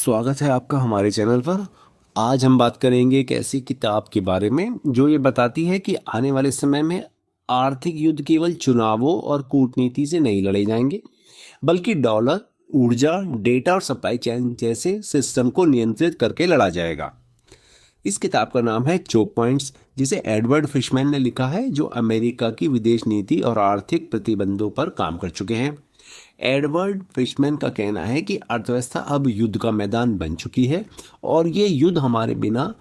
स्वागत है आपका हमारे चैनल पर। आज हम बात करेंगे एक ऐसी किताब के बारे में जो ये बताती है कि आने वाले समय में आर्थिक युद्ध केवल चुनावों और कूटनीति से नहीं लड़े जाएंगे, बल्कि डॉलर, ऊर्जा, डेटा और सप्लाई चेन जैसे सिस्टम को नियंत्रित करके लड़ा जाएगा। इस किताब का नाम है चोक पॉइंट्स, जिसे एडवर्ड फिशमैन ने लिखा है, जो अमेरिका की विदेश नीति और आर्थिक प्रतिबंधों पर काम कर चुके हैं। एडवर्ड फिशमैन का कहना है कि अर्थव्यवस्था अब युद्ध का मैदान बन चुकी है और ये युद्ध हमारे बिना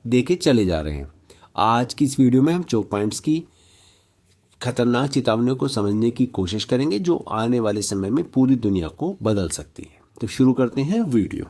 देखे चले जा रहे हैं। आज की इस वीडियो में हम चोक पॉइंट्स की खतरनाक चेतावनियों को समझने की कोशिश करेंगे जो आने वाले समय में पूरी दुनिया को बदल सकती है। तो शुरू करते हैं वीडियो।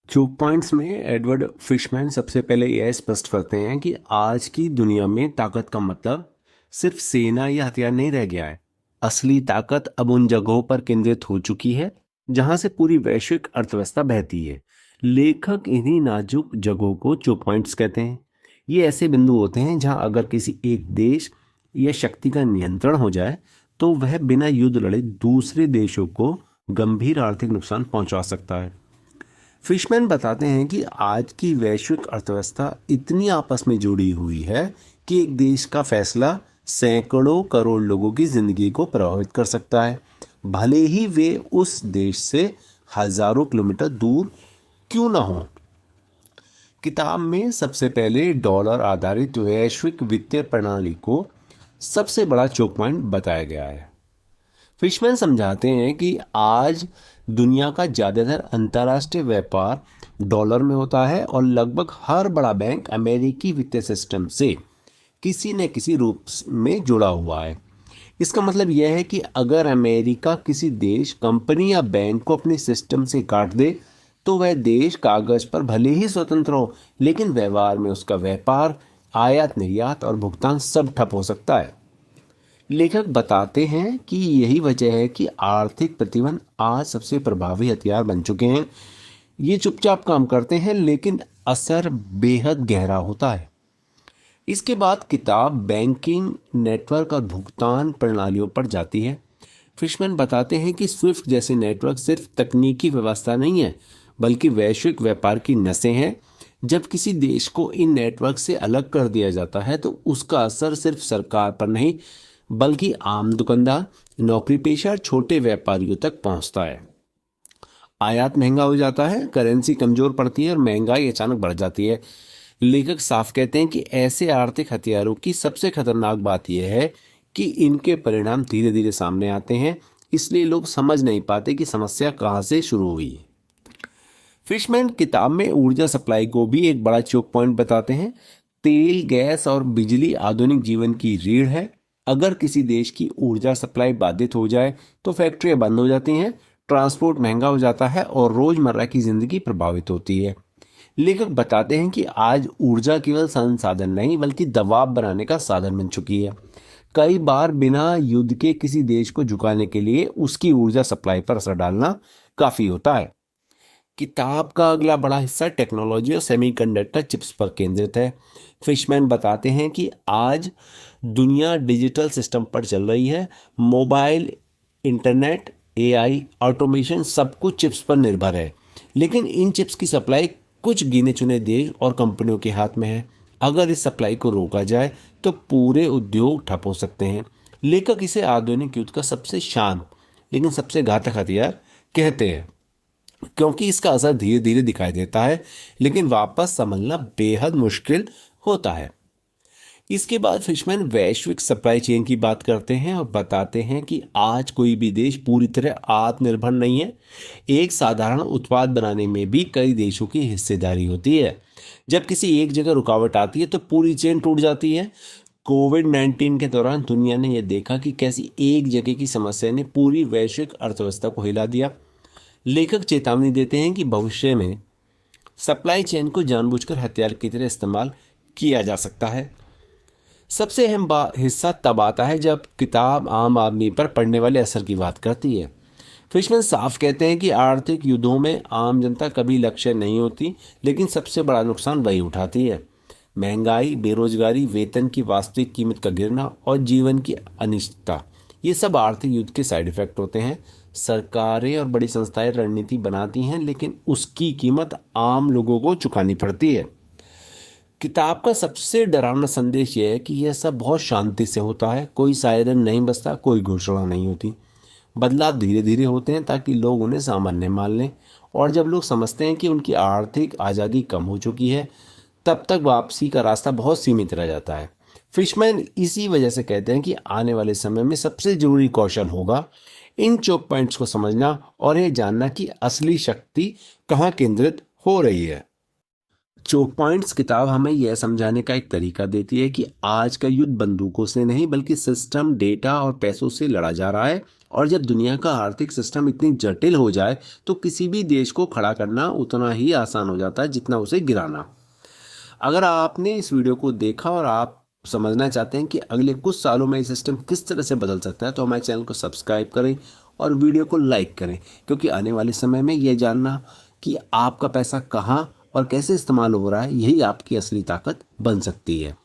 चोक पॉइंट्स में एडवर्ड फिशमैन सबसे पहले यह स्पष्ट करते हैं कि आज की दुनिया में ताकत का मतलब सिर्फ सेना या हथियार नहीं रह गया है। असली ताकत अब उन जगहों पर केंद्रित हो चुकी है जहां से पूरी वैश्विक अर्थव्यवस्था बहती है। लेखक इन्हीं नाजुक जगहों को चोक पॉइंट्स कहते हैं। ये ऐसे बिंदु होते हैं जहां अगर किसी एक देश या शक्ति का नियंत्रण हो जाए तो वह बिना युद्ध लड़े दूसरे देशों को गंभीर आर्थिक नुकसान पहुंचा सकता है। फिशमैन बताते हैं कि आज की वैश्विक अर्थव्यवस्था इतनी आपस में जुड़ी हुई है कि एक देश का फैसला सैकड़ों करोड़ लोगों की जिंदगी को प्रभावित कर सकता है, भले ही वे उस देश से हजारों किलोमीटर दूर क्यों ना हो। किताब में सबसे पहले डॉलर आधारित वैश्विक वित्तीय प्रणाली को सबसे बड़ा चोक पॉइंट बताया गया है। फिशमैन समझाते हैं कि आज दुनिया का ज़्यादातर अंतर्राष्ट्रीय व्यापार डॉलर में होता है और लगभग हर बड़ा बैंक अमेरिकी वित्तीय सिस्टम से किसी न किसी रूप में जुड़ा हुआ है। इसका मतलब यह है कि अगर अमेरिका किसी देश, कंपनी या बैंक को अपने सिस्टम से काट दे तो वह देश कागज पर भले ही स्वतंत्र हो, लेकिन व्यवहार में उसका व्यापार, आयात निर्यात और भुगतान सब ठप हो सकता है। लेखक बताते हैं कि यही वजह है कि आर्थिक प्रतिबंध आज सबसे प्रभावी हथियार बन चुके हैं। ये चुपचाप काम करते हैं लेकिन असर बेहद गहरा होता है। इसके बाद किताब बैंकिंग नेटवर्क और भुगतान प्रणालियों पर जाती है। फिशमैन बताते हैं कि स्विफ्ट जैसे नेटवर्क सिर्फ तकनीकी व्यवस्था नहीं है, बल्कि वैश्विक व्यापार की नसें हैं। जब किसी देश को इन नेटवर्क से अलग कर दिया जाता है तो उसका असर सिर्फ सरकार पर नहीं, बल्कि आम दुकानदार, नौकरी पेशा और छोटे व्यापारियों तक पहुंचता है। आयात महंगा हो जाता है, करेंसी कमजोर पड़ती है और महंगाई अचानक बढ़ जाती है। लेखक साफ कहते हैं कि ऐसे आर्थिक हथियारों की सबसे खतरनाक बात यह है कि इनके परिणाम धीरे धीरे सामने आते हैं, इसलिए लोग समझ नहीं पाते कि समस्या कहाँ से शुरू हुई। फिशमैन किताब में ऊर्जा सप्लाई को भी एक बड़ा चोक पॉइंट बताते हैं। तेल, गैस और बिजली आधुनिक जीवन की रीढ़ है। अगर किसी देश की ऊर्जा सप्लाई बाधित हो जाए तो फैक्ट्रियां बंद हो जाती हैं, ट्रांसपोर्ट महंगा हो जाता है और रोजमर्रा की जिंदगी प्रभावित होती है। लेखक बताते हैं कि आज ऊर्जा केवल संसाधन नहीं, बल्कि दबाव बनाने का साधन बन चुकी है। कई बार बिना युद्ध के किसी देश को झुकाने के लिए उसकी ऊर्जा सप्लाई पर असर डालना काफी होता है। किताब का अगला बड़ा हिस्सा टेक्नोलॉजी और सेमीकंडक्टर चिप्स पर केंद्रित है। फिशमैन बताते हैं कि आज दुनिया डिजिटल सिस्टम पर चल रही है। मोबाइल, इंटरनेट, एआई, ऑटोमेशन सब कुछ चिप्स पर निर्भर है, लेकिन इन चिप्स की सप्लाई कुछ गिने चुने देश और कंपनियों के हाथ में है। अगर इस सप्लाई को रोका जाए तो पूरे उद्योग ठप हो सकते हैं। लेखक इसे आधुनिक युद्ध का सबसे शांत लेकिन सबसे घातक हथियार कहते हैं, क्योंकि इसका असर धीरे धीरे दिखाई देता है लेकिन वापस संभलना बेहद मुश्किल होता है। इसके बाद फिशमैन वैश्विक सप्लाई चेन की बात करते हैं और बताते हैं कि आज कोई भी देश पूरी तरह आत्मनिर्भर नहीं है। एक साधारण उत्पाद बनाने में भी कई देशों की हिस्सेदारी होती है। जब किसी एक जगह रुकावट आती है तो पूरी चेन टूट जाती है। कोविड-19 के दौरान दुनिया ने यह देखा कि कैसी एक जगह की समस्या ने पूरी वैश्विक अर्थव्यवस्था को हिला दिया। लेखक चेतावनी देते हैं कि भविष्य में सप्लाई चेन को जानबूझकर हथियार की तरह इस्तेमाल किया जा सकता है। सबसे अहम हिस्सा तब आता है जब किताब आम आदमी पर पड़ने वाले असर की बात करती है। फिशमैन साफ कहते हैं कि आर्थिक युद्धों में आम जनता कभी लक्ष्य नहीं होती, लेकिन सबसे बड़ा नुकसान वही उठाती है। महंगाई, बेरोजगारी, वेतन की वास्तविक कीमत का गिरना और जीवन की अनिश्चितता, ये सब आर्थिक युद्ध के साइड इफेक्ट होते हैं। सरकारें और बड़ी संस्थाएं रणनीति बनाती हैं, लेकिन उसकी कीमत आम लोगों को चुकानी पड़ती है। किताब का सबसे डरावना संदेश यह है कि यह सब बहुत शांति से होता है। कोई सायरन नहीं बजता, कोई घोषणा नहीं होती। बदलाव धीरे धीरे होते हैं ताकि लोग उन्हें सामान्य मान लें, और जब लोग समझते हैं कि उनकी आर्थिक आज़ादी कम हो चुकी है, तब तक वापसी का रास्ता बहुत सीमित रह जाता है। फिशमैन इसी वजह से कहते हैं कि आने वाले समय में सबसे जरूरी कौशल होगा इन चोक पॉइंट्स को समझना और ये जानना कि असली शक्ति कहाँ केंद्रित हो रही है। चोक पॉइंट्स किताब हमें यह समझाने का एक तरीका देती है कि आज का युद्ध बंदूकों से नहीं बल्कि सिस्टम, डेटा और पैसों से लड़ा जा रहा है, और जब दुनिया का आर्थिक सिस्टम इतनी जटिल हो जाए तो किसी भी देश को खड़ा करना उतना ही आसान हो जाता है जितना उसे गिराना। अगर आपने इस वीडियो को देखा और आप समझना चाहते हैं कि अगले कुछ सालों में ये सिस्टम किस तरह से बदल सकता है, तो हमारे चैनल को सब्सक्राइब करें और वीडियो को लाइक करें, क्योंकि आने वाले समय में यह जानना कि आपका पैसा कहाँ और कैसे इस्तेमाल हो रहा है, यही आपकी असली ताकत बन सकती है।